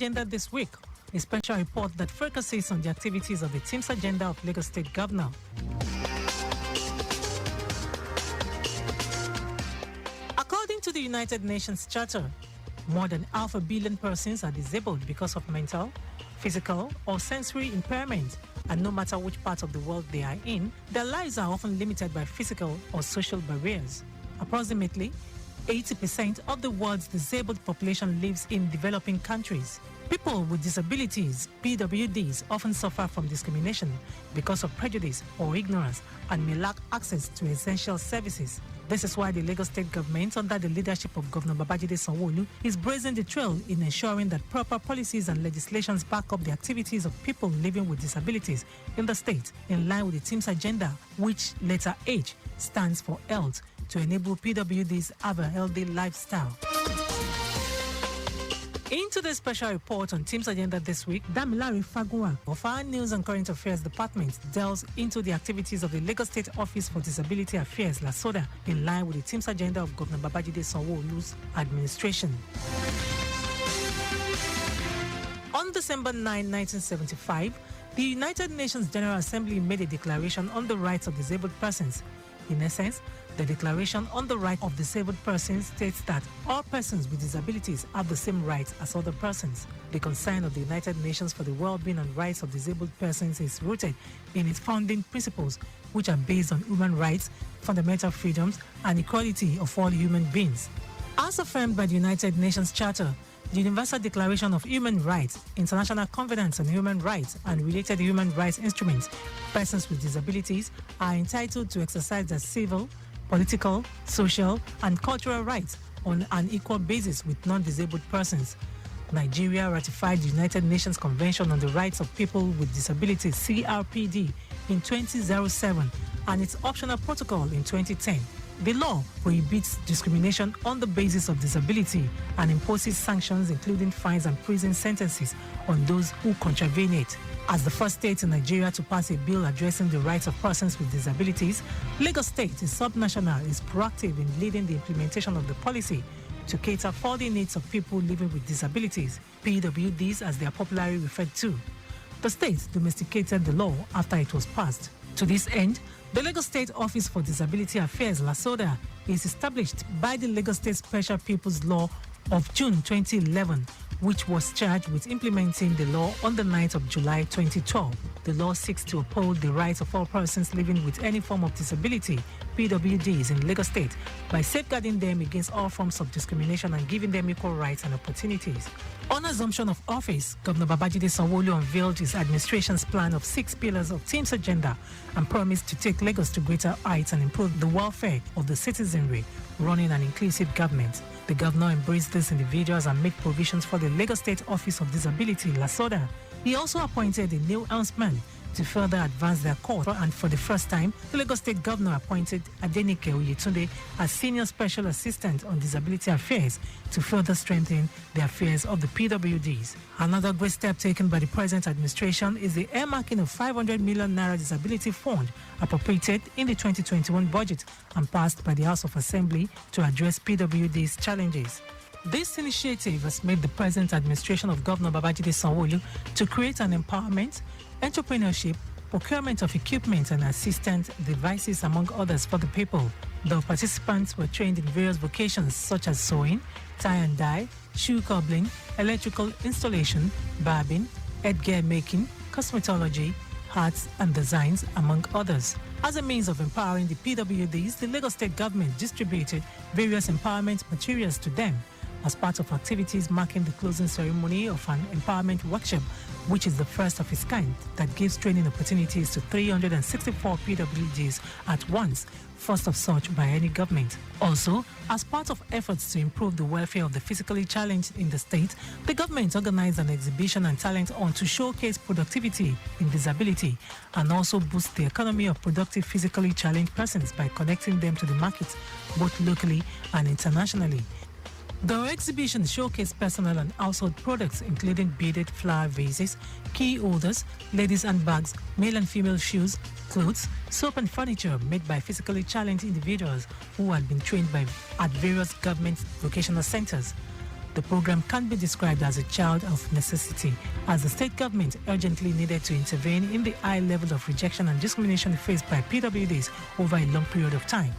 Agenda this week, a special report that focuses on the activities of the Team's Agenda of Lagos State Governor. According to the United Nations Charter, more than 500 million persons are disabled because of mental, physical, or sensory impairment, and no matter which part of the world they are in, their lives are often limited by physical or social barriers. Approximately 80% of the world's disabled population lives in developing countries. People with disabilities, PWDs, often suffer from discrimination because of prejudice or ignorance and may lack access to essential services. This is why the Lagos State government, under the leadership of Governor Babajide Sanwo-Olu, is blazing the trail in ensuring that proper policies and legislations back up the activities of people living with disabilities in the state, in line with the team's agenda, which letter H stands for health, to enable PWDs have a healthy lifestyle. Into the special report on Team's Agenda this week, Damilare Fagunwa of our News and Current Affairs Department delves into the activities of the Lagos State Office for Disability Affairs, LASODA, in line with the Team's Agenda of Governor Babajide Sanwo-Olu's administration. On December 9, 1975, the United Nations General Assembly made a declaration on the rights of disabled persons. In essence, the Declaration on the Rights of Disabled Persons states that all persons with disabilities have the same rights as other persons. The concern of the United Nations for the well-being and rights of disabled persons is rooted in its founding principles, which are based on human rights, fundamental freedoms, and equality of all human beings. As affirmed by the United Nations Charter, the Universal Declaration of Human Rights, International Covenants on Human Rights, and related human rights instruments, persons with disabilities are entitled to exercise their civil, political, social, and cultural rights on an equal basis with non-disabled persons. Nigeria ratified the United Nations Convention on the Rights of People with Disabilities, CRPD, in 2007 and its optional protocol in 2010. The law prohibits discrimination on the basis of disability and imposes sanctions including fines and prison sentences on those who contravene it. As the first state in Nigeria to pass a bill addressing the rights of persons with disabilities, Lagos State, a subnational, is proactive in leading the implementation of the policy to cater for the needs of people living with disabilities, PWDs as they are popularly referred to. The state domesticated the law after it was passed. To this end, the Lagos State Office for Disability Affairs, LASODA, is established by the Lagos State Special People's Law of June 2011, which was charged with implementing the law on the 9th of July 2012. The law seeks to uphold the rights of all persons living with any form of disability, PWDs, in Lagos State by safeguarding them against all forms of discrimination and giving them equal rights and opportunities. On assumption of office, Governor Babajide Sanwo-Olu unveiled his administration's plan of 6 pillars of Team's Agenda and promised to take Lagos to greater heights and improve the welfare of the citizenry, running an inclusive government. The governor embraced these individuals and made provisions for the Lagos State Office of Disability, LASODA. He also appointed a new helmsman to further advance their cause, and for the first time, the Lagos State Governor appointed Adenike Oyetunde as Senior Special Assistant on Disability Affairs to further strengthen the affairs of the PWDs. Another great step taken by the present administration is the earmarking of 500 million naira disability fund appropriated in the 2021 budget and passed by the House of Assembly to address PWDs' challenges. This initiative has made the present administration of Governor Babajide Sanwo-Olu to create an empowerment, entrepreneurship, procurement of equipment and assistance devices, among others, for the people. The participants were trained in various vocations such as sewing, tie and dye, shoe cobbling, electrical installation, barbing, headgear making, cosmetology, arts and designs, among others. As a means of empowering the PWDs, the Lagos State government distributed various empowerment materials to them as part of activities marking the closing ceremony of an empowerment workshop, which is the first of its kind that gives training opportunities to 364 PWDs at once, first of such by any government. Also, as part of efforts to improve the welfare of the physically challenged in the state, the government organized an exhibition and talent hunt to showcase productivity in disability and also boost the economy of productive physically challenged persons by connecting them to the markets, both locally and internationally. The exhibition showcased personal and household products including beaded flower vases, key holders, ladies' handbags, male and female shoes, clothes, soap and furniture made by physically challenged individuals who had been trained at various government vocational centers. The program can be described as a child of necessity, as the state government urgently needed to intervene in the high level of rejection and discrimination faced by PWDs over a long period of time.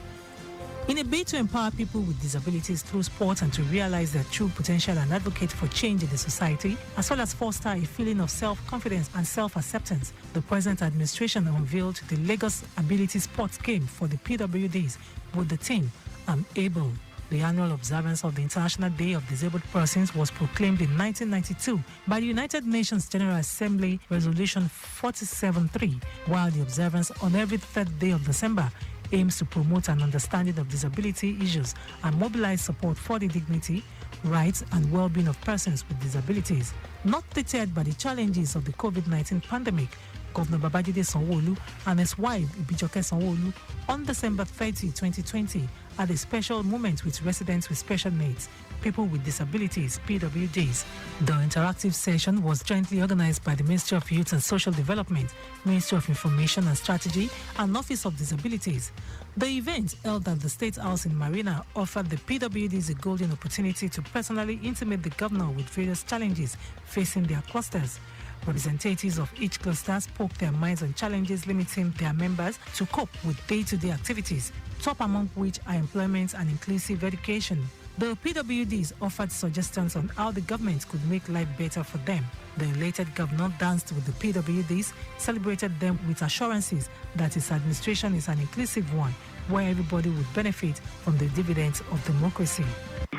In a bid to empower people with disabilities through sport and to realize their true potential and advocate for change in the society, as well as foster a feeling of self-confidence and self-acceptance, the present administration unveiled the Lagos Ability Sports Game for the PWDs with the theme, I'm Able. The annual observance of the International Day of Disabled Persons was proclaimed in 1992 by the United Nations General Assembly Resolution 47-3, while the observance on every third day of December aims to promote an understanding of disability issues and mobilize support for the dignity, rights and well-being of persons with disabilities. Not deterred by the challenges of the COVID-19 pandemic, Governor Babajide Sanwo-Olu and his wife Ibijoke Sanwo-Olu on December 30, 2020 had a special moment with residents with special needs, people with disabilities, PWDs. The interactive session was jointly organized by the Ministry of Youth and Social Development, Ministry of Information and Strategy, and Office of Disabilities. The event, held at the State House in Marina, offered the PWDs a golden opportunity to personally intimate the governor with various challenges facing their clusters. Representatives of each cluster spoke their minds on challenges limiting their members to cope with day-to-day activities, top among which are employment and inclusive education. The PWDs offered suggestions on how the government could make life better for them. The elated governor danced with the PWDs, celebrated them with assurances that his administration is an inclusive one, where everybody would benefit from the dividends of democracy.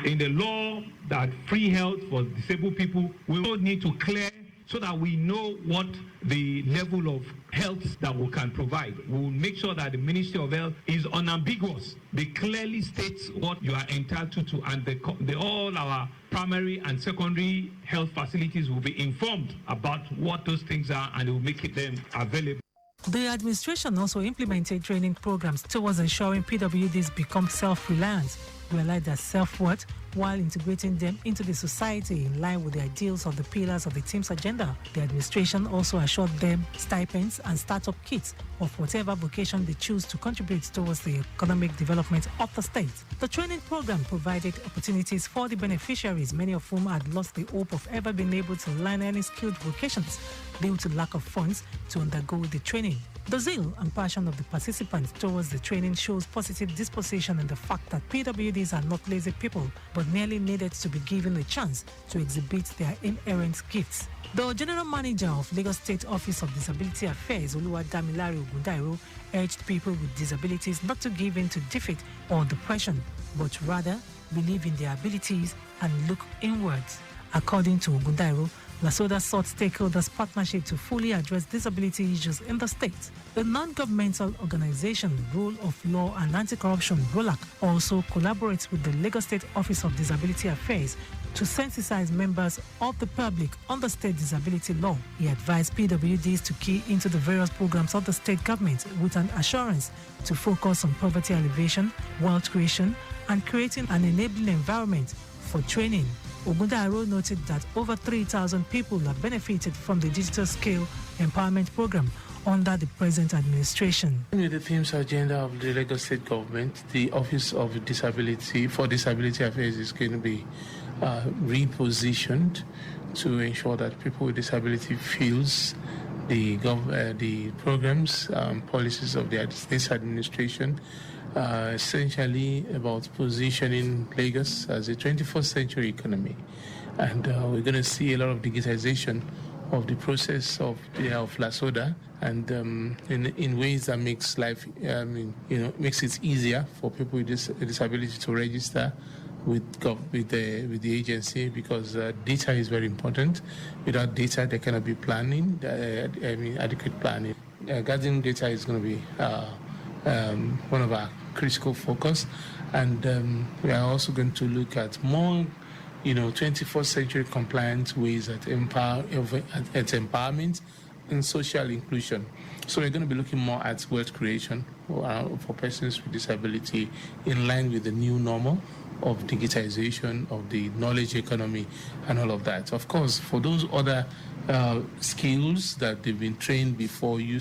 In the law that free health for disabled people, we will need to clear so that we know what the level of health that we can provide. We will make sure that the Ministry of Health is unambiguous. They clearly states what you are entitled to, and all our primary and secondary health facilities will be informed about what those things are, and it will make them available. The administration also implemented training programs towards ensuring PWDs become self-reliant, realize their self-worth, while integrating them into the society in line with the ideals of the pillars of the team's agenda. The administration also assured them stipends and startup kits of whatever vocation they choose to contribute towards the economic development of the state. The training program provided opportunities for the beneficiaries, many of whom had lost the hope of ever being able to learn any skilled vocations due to lack of funds to undergo the training. The zeal and passion of the participants towards the training shows positive disposition in the fact that PWDs are not lazy people, but merely needed to be given a chance to exhibit their inherent gifts. The General Manager of Lagos State Office of Disability Affairs, Oluwadamilare Ogundairo, urged people with disabilities not to give in to defeat or depression, but rather believe in their abilities and look inwards. According to Ogundairo, LASODA sought stakeholders' partnership to fully address disability issues in the state. The non-governmental organization Rule of Law and Anti-Corruption ROLAC also collaborates with the Lagos State Office of Disability Affairs to sensitize members of the public on the state disability law. He advised PWDs to key into the various programs of the state government with an assurance to focus on poverty alleviation, wealth creation, and creating an enabling environment for training. Ogundairo noted that over 3,000 people have benefited from the digital scale empowerment program under the present administration. With the themes agenda of the Lagos State government, the Office of Disability Affairs is going to be repositioned to ensure that people with disability feels the programs, policies of the state administration, essentially about positioning Lagos as a 21st century economy. And we're going to see a lot of digitization of the process of LASODA, and in ways that makes life, makes it easier for people with disability to register with the agency, because data is very important. Without data, there cannot be planning, adequate planning. Gathering data is going to be one of our critical focus, and we are also going to look at more 21st century compliant ways at empowerment and social inclusion. So we're going to be looking more at wealth creation for persons with disability in line with the new normal of digitization, of the knowledge economy, and all of that. Of course, for those other skills that they've been trained before, we're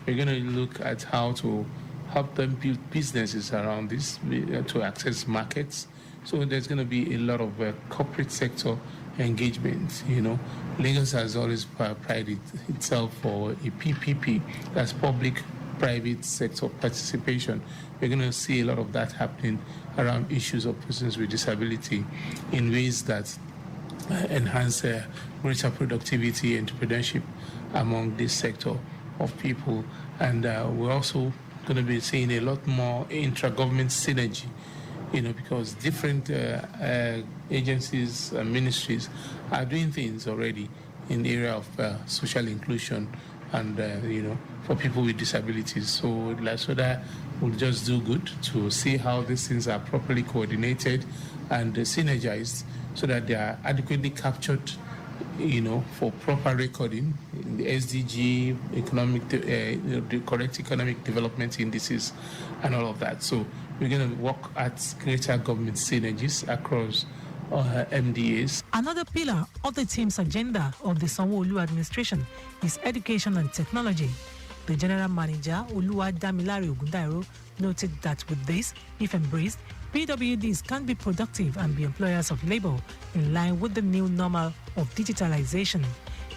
going to look at how to help them build businesses around this, to access markets, So there's going to be a lot of corporate sector engagement. Lagos has always prided itself for a PPP, that's public-private sector participation. We're going to see a lot of that happening around issues of persons with disability in ways that enhance greater productivity and entrepreneurship among this sector of people. And we're also going to be seeing a lot more intra-government synergy, because different agencies and ministries are doing things already in the area of social inclusion and, for people with disabilities. So LASODA will just do good to see how these things are properly coordinated and synergized so that they are adequately captured, for proper recording in the SDG, the correct economic development indices and all of that. So we're going to work at greater government synergies across MDAs. Another pillar of the team's agenda of the Sanwo-Olu administration is education and technology. The general manager, Oluwadamilare Ogundairo, noted that with this, if embraced, PWDs can be productive and be employers of labor in line with the new normal of digitalization.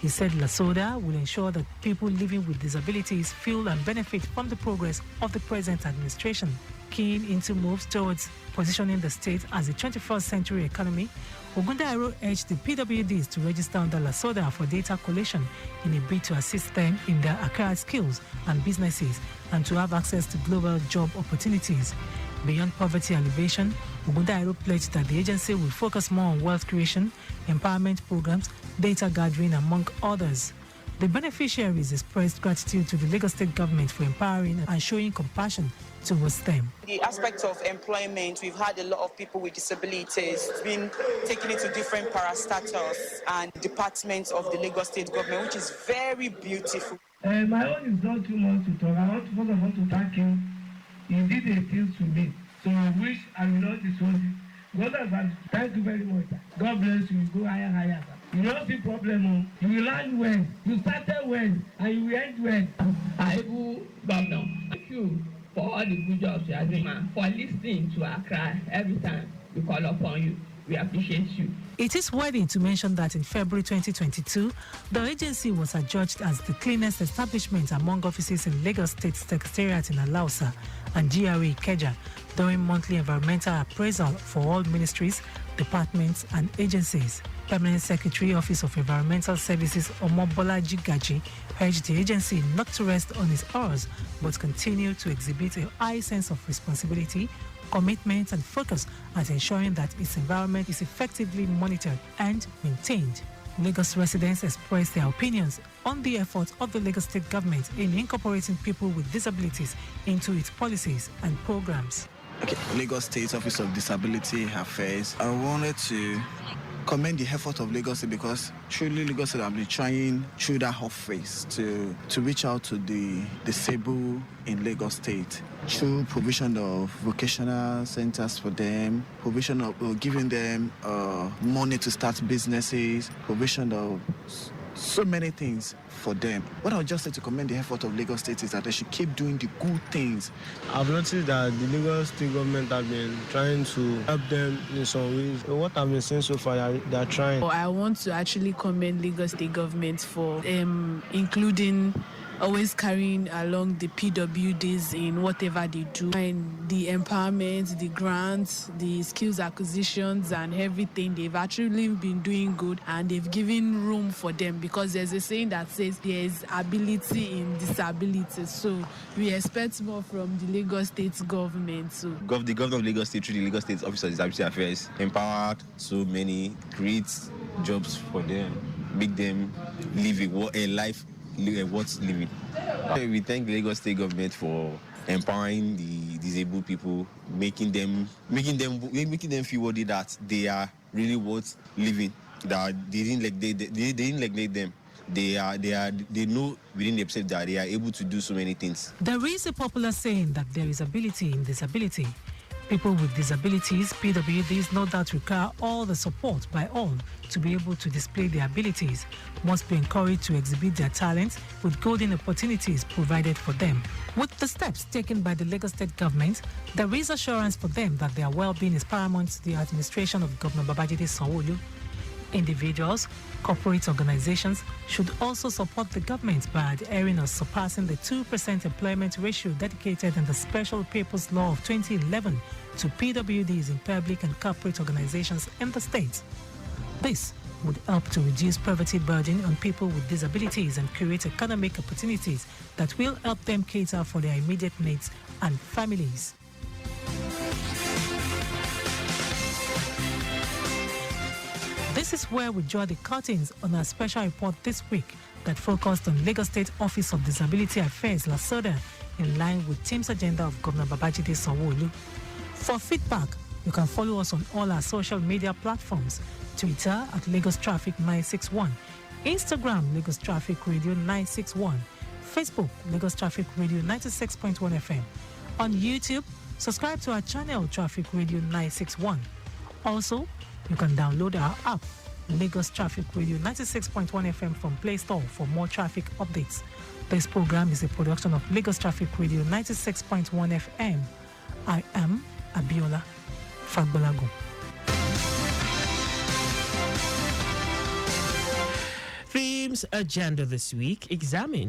He said LASODA will ensure that people living with disabilities feel and benefit from the progress of the present administration. Keen into moves towards positioning the state as a 21st century economy, Ogundairo urged the PWDs to register under LASODA for data collation in a bid to assist them in their acquired skills and businesses and to have access to global job opportunities. Beyond poverty alleviation, Ogundairo pledged that the agency will focus more on wealth creation, empowerment programs, data gathering, among others. The beneficiaries expressed gratitude to the Lagos State government for empowering and showing compassion towards them. The aspect of employment, we've had a lot of people with disabilities being taken into different parastatals and departments of the Lagos State government, which is very beautiful. My own is not too much to talk. I want to first of all to thank you. You did a thing to me, so I wish I will not disown you. God, thank you very much. God bless you. Go higher, higher. You don't see problem. You will learn well. You started well, and you will end well. I will bow down. Thank you for all the good jobs you are doing, for listening to our cry every time we call upon you. We appreciate you. It is worthy to mention that in February 2022, the agency was adjudged as the cleanest establishment among offices in Lagos State Secretariat in Alausa and GRA Ikeja during monthly environmental appraisal for all ministries, departments and agencies. Permanent Secretary, Office of Environmental Services, Omobolaji Gaji, urged the agency not to rest on its oars, but continue to exhibit a high sense of responsibility, commitment and focus at ensuring that its environment is effectively monitored and maintained. Lagos residents expressed their opinions on the efforts of the Lagos State government in incorporating people with disabilities into its policies and programs. Okay, Lagos State Office of Disability Affairs. I wanted to commend the effort of Lagos State because truly Lagos State have been trying through that office to reach out to the disabled in Lagos State through provision of vocational centers for them, provision of giving them money to start businesses, provision of so many things for them. What I would just say to commend the effort of Lagos State is that they should keep doing the good things. I've noticed that the Lagos State government have been trying to help them in some ways. What I've been seeing so far, they're trying. I want to actually commend Lagos State government for including always carrying along the PWDs in whatever they do. And the empowerment, the grants, the skills acquisitions and everything, they've actually been doing good and they've given room for them because there's a saying that says there's ability in disability. So we expect more from the Lagos State government. So the governor of Lagos State, through the Lagos State Office of Disability Affairs, empowered so many, create jobs for them, make them live a life worth living. We thank the Lagos State government for empowering the disabled people, making them feel worthy that they are really worth living. That they didn't neglect them. They know within themselves that they are able to do so many things. There is a popular saying that there is ability in disability. People with disabilities, PWDs, no doubt require all the support by all to be able to display their abilities, must be encouraged to exhibit their talents with golden opportunities provided for them. With the steps taken by the Lagos State government, there is assurance for them that their well-being is paramount to the administration of Governor Babajide Sanwo-Olu. Individuals, corporate organizations should also support the government by adhering or surpassing the 2% employment ratio dedicated in the Special Purpose Law of 2011 to PWDs in public and corporate organizations in the state. This would help to reduce poverty burden on people with disabilities and create economic opportunities that will help them cater for their immediate needs and families. This is where we draw the curtains on our special report this week that focused on Lagos State Office of Disability Affairs, LASODA, in line with Team's agenda of Governor Babajide Sanwo-Olu. For feedback, you can follow us on all our social media platforms: Twitter at Lagos Traffic 961, Instagram Lagos Traffic Radio 961, Facebook Lagos Traffic Radio 96.1 FM. On YouTube, subscribe to our channel Traffic Radio 961. Also, you can download our app, Lagos Traffic Radio 96.1 FM from Play Store for more traffic updates. This program is a production of Lagos Traffic Radio 96.1 FM. I am Abiola Fagbalago. Themes agenda this week: examine